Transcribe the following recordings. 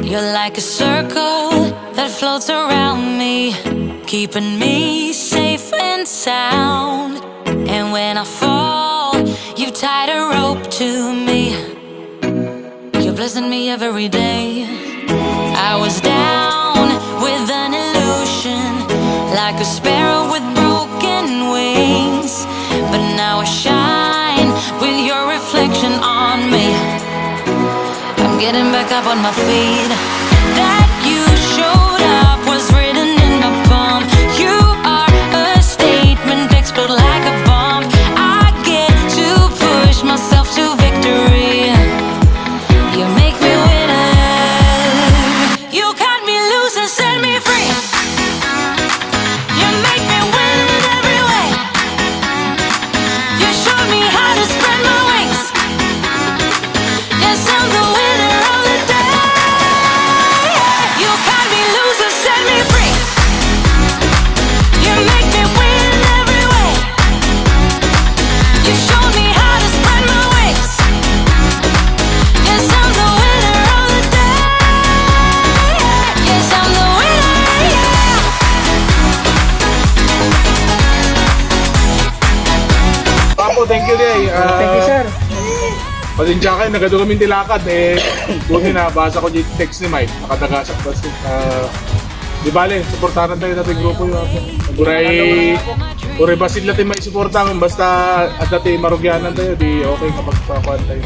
You're like a circle that floats around me, keeping me safe and sound. And when I fall, you've tied a rope to me. You're blessing me every day. I was down with an illusion, like a sparrow with broken wings. But now I shine with your reflection on me. I'm getting back up on my feet. That you showed up was written in my palm. You are a statement, explode like a bomb. I get to push myself to victory. You make me winner. You cut me loose and set me free. You make me win in every way. You showed me how to spread my wings. Yes, I'm the winner of the day. You cut me loose and set me free. You make me win in every way. You showed me how to spread my wings. Yes, I'm the winner of the day. Yes, I'm the winner, yeah. Papo, thank you day. Thank you, sir. Pasensya kayo, nagado kami tilakad eh. Buti na, basa ko yung text ni Mike. Nakadaga sa plastic. Di bale, supportahan tayo natin grupo yung Uray basid natin may supportahan. Basta at natin marugyanan tayo, di okay kapag pakuan tayo.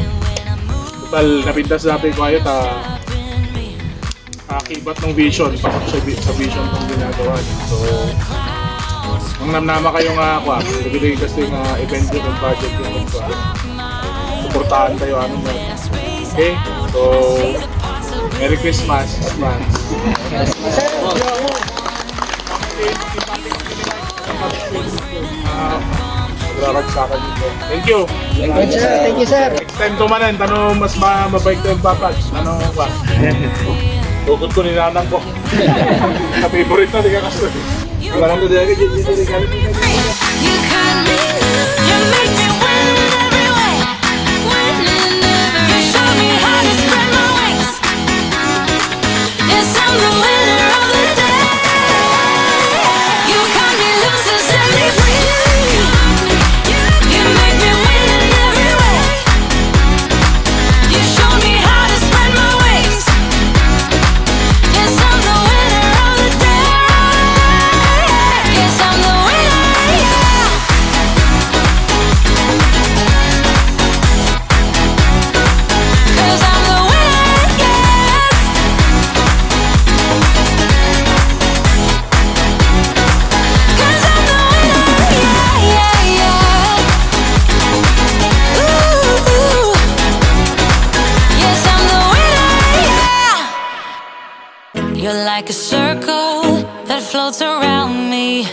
Total, napintas natin ko ayot akibat ng vision, pasok sa vision ng ginagawa. So, ang namnama kayong nagiging kasi yung event yung project yung suportahan tayo ano na. Okay? So, Merry Christmas, advance. Thank you. Thank you, sir. Next time tumanan, tanong mas mabait ko yung bakat. Ano ba? Tukod ko ni nanang ko. Favorite na, di ka kaso. Wala nang doon agad dito, di ka You cut me loose. You make me win in every way. Win in every way. You show me how to spread my wings. Yes, I'm the winner of the day. You cut me loose and set me free. You make me win in every way. You show me how to spread my wings. Yes, I'm the winner of the day. Yes, I'm the winner, yeah. Cause I'm the winner, yes. Cause I'm the winner, yeah, yeah, yeah. Ooh, yes, I'm the winner, yeah. You're like a circle that floats around me,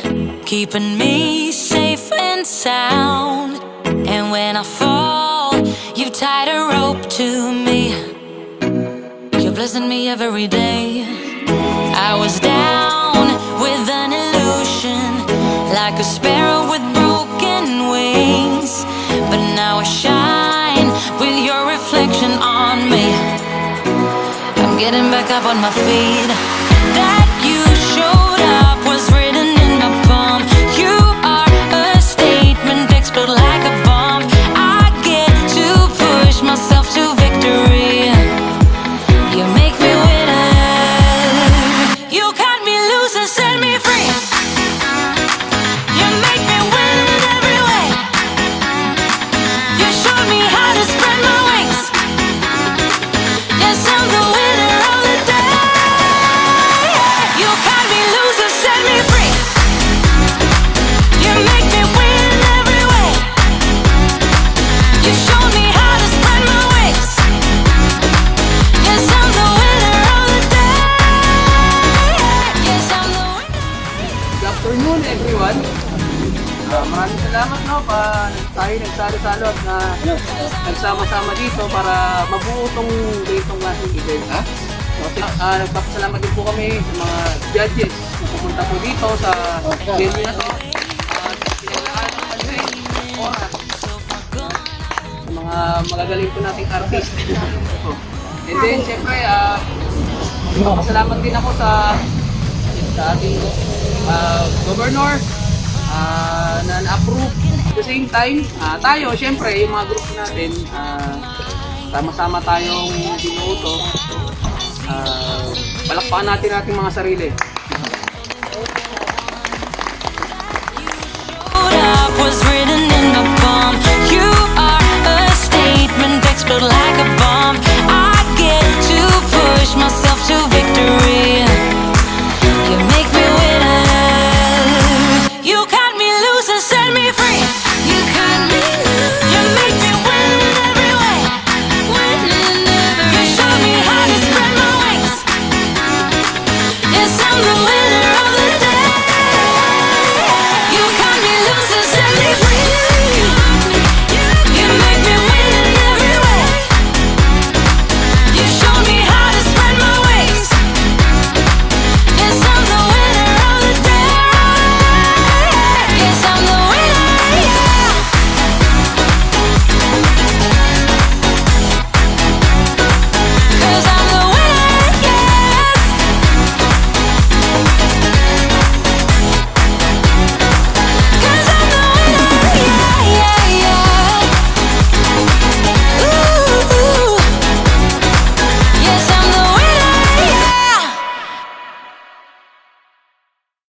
keeping me safe and sound. And when I fall, you've tied a rope to me. You're blessing me every day. I was down with an illusion, like a sparrow with broken wings. But now I shine with your reflection on me. I'm getting back up on my feet. That you showed up was written in my palm. You are a statement, explode like a bomb. I get to push myself to victory. You make me winner. You cut me loose and set me free. You make me win in every way. You showed me how to spread my wings. Yes, I'm the winner of the day. You cut me loose and set me free. You make me win in every way. You showed me how to spread my wings. Yes, I'm the winner of the day. Yes, I'm the winner. Good afternoon, everyone. Maraming salamat tayo nagsalo-salo at nagsama-sama dito para mabuo itong ganitong klaseng event. Nagpapasalamat din po kami sa mga judges na pumunta po dito sa venue na ito. Sa mga magagaling po nating artist. And then, siyempre, Pasalamat din ako sa ating governor na na-approve. At the same time, tayo, syempre, yung mga grupo natin, sama-sama tayong binuo to. Palakpakan natin ating mga sarili.